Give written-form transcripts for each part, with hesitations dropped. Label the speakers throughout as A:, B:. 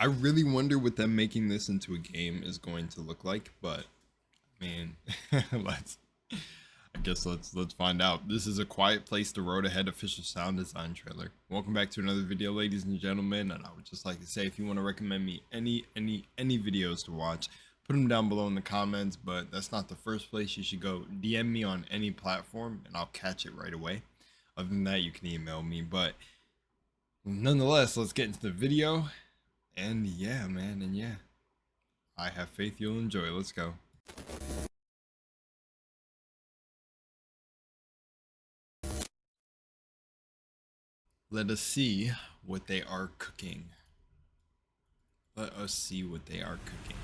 A: I really wonder what them making this into a game is going to look like, but I mean, let's find out. This is A Quiet Place: The Road Ahead official sound design trailer. Welcome back to another video, ladies and gentlemen, and I would just like to say, if you want to recommend me any videos to watch, put them down below in the comments. But that's not the first place you should go. DM me on any platform and I'll catch it right away. Other than that, you can email me, but nonetheless, let's get into the video. And yeah, man, and yeah, I have faith you'll enjoy. Let's go. Let us see what they are cooking. Let us see what they are cooking.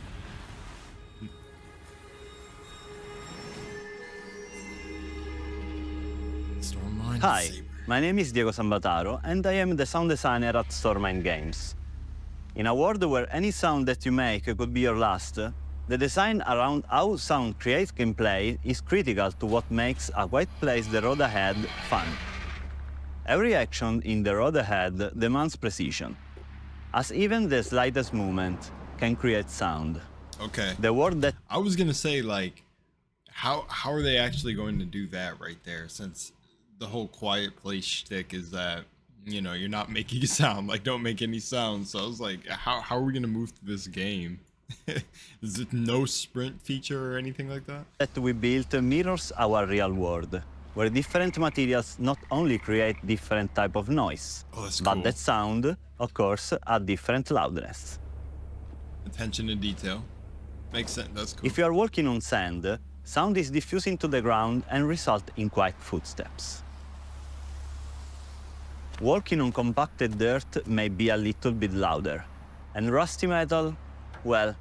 B: Hi, my name is Diego Sambataro, and I am the sound designer at Stormine Games. In a world where any sound that you make could be your last, the design around how sound creates gameplay is critical to what makes A Quiet Place: The Road Ahead fun. Every action in The Road Ahead demands precision, as even the slightest movement can create sound.
A: Okay.
B: The word that
A: I was gonna say, like, how are they actually going to do that right there, since the whole Quiet Place shtick is that, you know, you're not making a sound, like, don't make any sound. So I was like, how are we gonna move through this game? Is it no sprint feature or anything like that?
B: That we built mirrors our real world, where different materials not only create different type of noise, but that sound, of course, at different loudness.
A: Attention to detail. Makes sense. That's cool.
B: If you are walking on sand, sound is diffusing to the ground and result in quiet footsteps. Walking on compacted dirt may be a little bit louder, and rusty metal, well,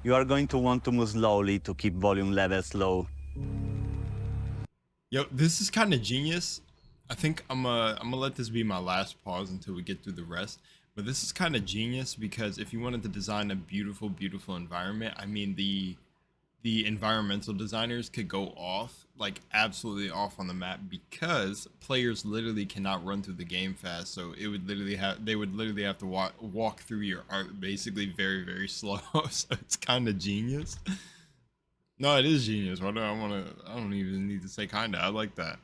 B: you are going to want to move slowly to keep volume levels low.
A: Yo, this is kind of genius. I think I'm gonna let this be my last pause until we get through the rest. But this is kind of genius because if you wanted to design a beautiful environment, I mean, the environmental designers could go off, like absolutely off on the map, because players literally cannot run through the game fast. So it would literally they would literally have to walk through your art basically very slow. So it's kind of genius. No, it is genius. I don't even need to say kinda. I like that.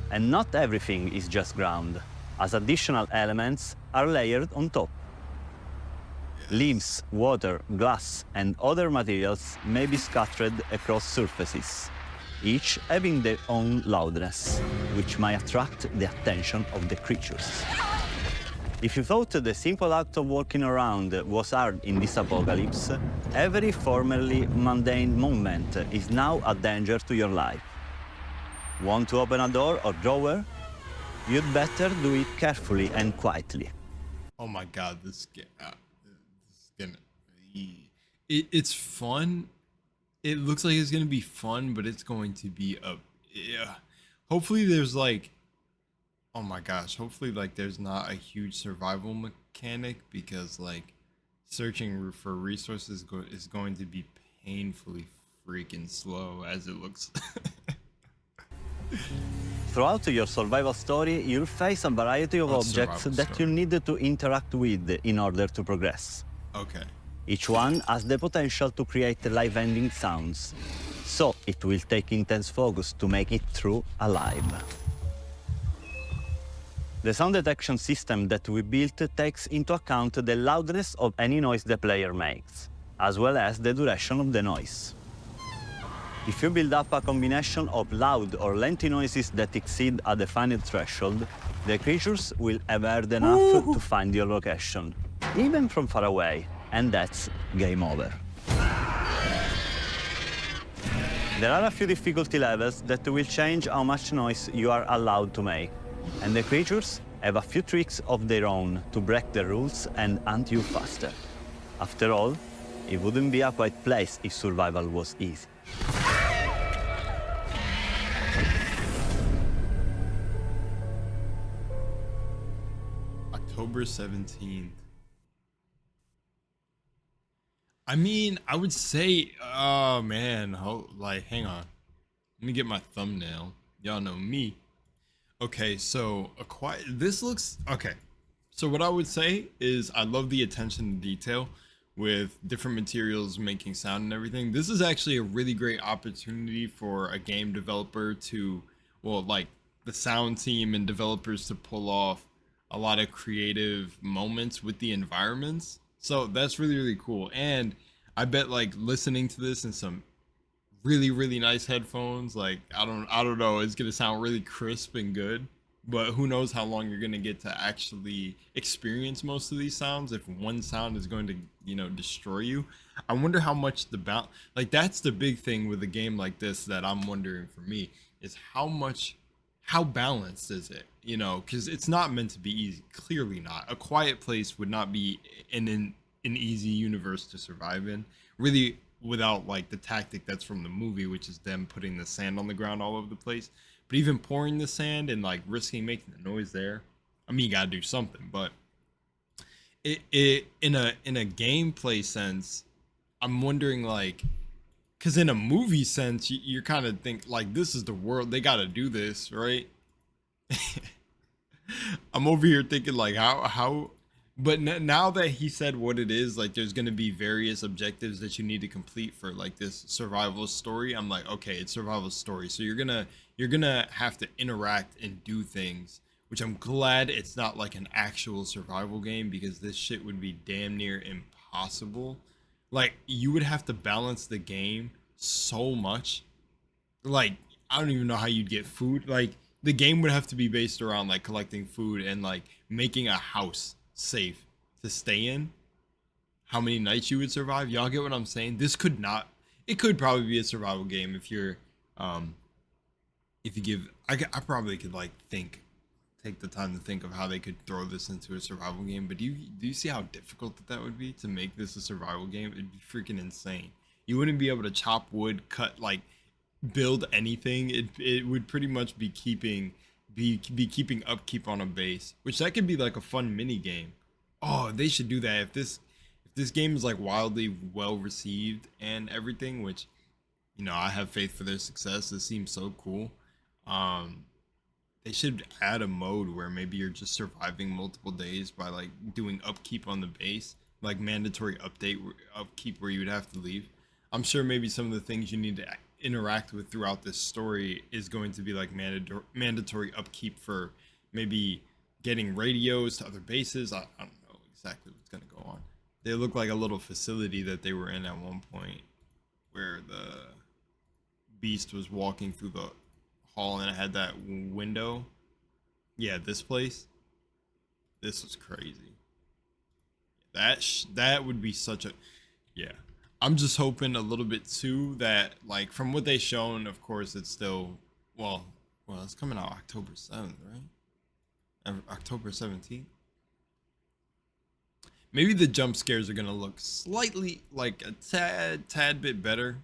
B: And not everything is just ground, as additional elements are layered on top. Leaves, water, glass, and other materials may be scattered across surfaces, each having their own loudness, which may attract the attention of the creatures. If you thought the simple act of walking around was hard in this apocalypse, every formerly mundane movement is now a danger to your life. Want to open a door or drawer? You'd better do it carefully and quietly.
A: Oh my god, it's fun. It looks like it's gonna be fun, but it's going to be hopefully there's like, oh my gosh, hopefully like there's not a huge survival mechanic, because like searching for resources is going to be painfully freaking slow as it looks.
B: Throughout your survival story, you'll face a variety of objects that you need to interact with in order to progress.
A: Okay.
B: Each one has the potential to create life-ending sounds, so it will take intense focus to make it through alive. The sound detection system that we built takes into account the loudness of any noise the player makes, as well as the duration of the noise. If you build up a combination of loud or lengthy noises that exceed a defined threshold, the creatures will have heard enough to find your location, even from far away, and that's game over. There are a few difficulty levels that will change how much noise you are allowed to make, and the creatures have a few tricks of their own to break the rules and hunt you faster. After all, it wouldn't be a quiet place if survival was easy.
A: October 17th. I mean, I would say, oh man, like, hang on. Let me get my thumbnail. Y'all know me. Okay, so this looks, okay. So what I would say is I love the attention to detail with different materials making sound and everything. This is actually a really great opportunity for a game developer to, well, like the sound team and developers to pull off a lot of creative moments with the environments. So that's really, really cool. And I bet like listening to this in some really, really nice headphones, like I don't know, it's gonna sound really crisp and good. But who knows how long you're gonna get to actually experience most of these sounds if one sound is going to, destroy you. I wonder how much like that's the big thing with a game like this that I'm wondering for me is how balanced is it? Because it's not meant to be easy. Clearly not. A quiet place would not be an easy universe to survive in. Really, without like the tactic that's from the movie, which is them putting the sand on the ground all over the place. But even pouring the sand and like risking making the noise there, I mean, you gotta do something. But it in a gameplay sense, I'm wondering like, because in a movie sense, you're kind of think like this is the world, they gotta do this, right? I'm over here thinking like how but now that he said what it is, like there's going to be various objectives that you need to complete for like this survival story. I'm like, okay, it's survival story, so you're gonna have to interact and do things, which I'm glad it's not like an actual survival game, because this shit would be damn near impossible. Like you would have to balance the game so much. Like I don't even know how you'd get food. Like the game would have to be based around like collecting food and like making a house safe to stay in. How many nights you would survive? Y'all get what I'm saying? This could not. It could probably be a survival game if you're, if you give. I probably could like take the time to think of how they could throw this into a survival game. But do you see how difficult that would be to make this a survival game? It'd be freaking insane. You wouldn't be able to chop wood, cut like build anything. It would pretty much be keeping upkeep on a base, which that could be like a fun mini game. Oh, they should do that if this game is like wildly well received and everything, which I have faith for their success. It seems so cool. um they should add a mode where maybe you're just surviving multiple days by like doing upkeep on the base, like mandatory upkeep where you would have to leave. I'm sure maybe some of the things you need to interact with throughout this story is going to be like mandatory upkeep for maybe getting radios to other bases. I don't know exactly what's going to go on. They look like a little facility that they were in at one point where the beast was walking through the hall and it had that window. Yeah, this place. This was crazy. That would be such a, yeah. I'm just hoping a little bit too that like from what they shown, of course it's still well it's coming out October 7th, right? October 17th. Maybe the jump scares are gonna look slightly like a tad bit better.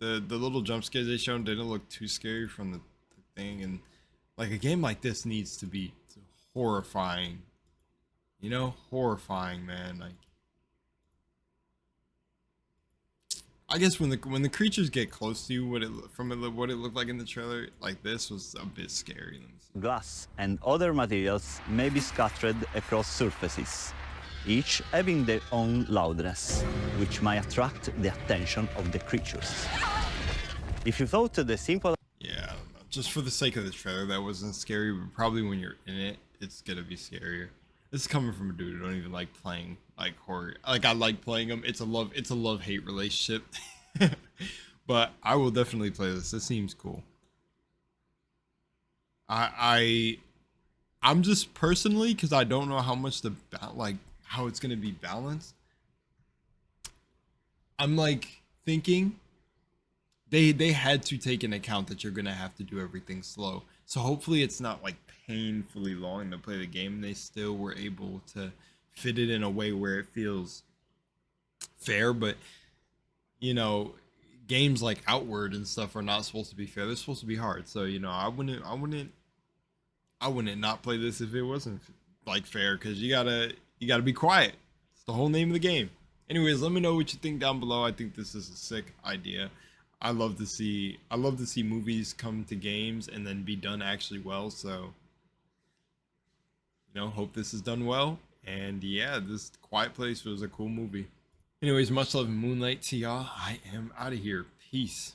A: The little jump scares they shown didn't look too scary from the thing, and like a game like this needs to be horrifying. Horrifying, man. Like I guess when the creatures get close to you, what it looked like in the trailer, like this was a bit scary. Let me see.
B: Glass and other materials may be scattered across surfaces, each having their own loudness, which might attract the attention of the creatures. If you thought the simple...
A: Yeah, I don't know. Just for the sake of the trailer, that wasn't scary, but probably when you're in it, it's gonna be scarier. This is coming from a dude who don't even like playing like horror. Like I like playing them. It's a love-hate relationship. But I will definitely play this. This seems cool. I'm just personally, because I don't know how much how it's gonna be balanced. I'm like thinking they had to take into account that you're gonna have to do everything slow. So hopefully it's not like painfully long to play the game. They still were able to fit it in a way where it feels fair. But games like Outward and stuff are not supposed to be fair. They're supposed to be hard. So I wouldn't not play this if it wasn't like fair, because you gotta be quiet. It's the whole name of the game. Anyways, let me know what you think down below. I think this is a sick idea. I love to see movies come to games and then be done actually well. So hope this is done well. And yeah, this Quiet Place was a cool movie. Anyways, much love and Moonlight to y'all. I am out of here. Peace.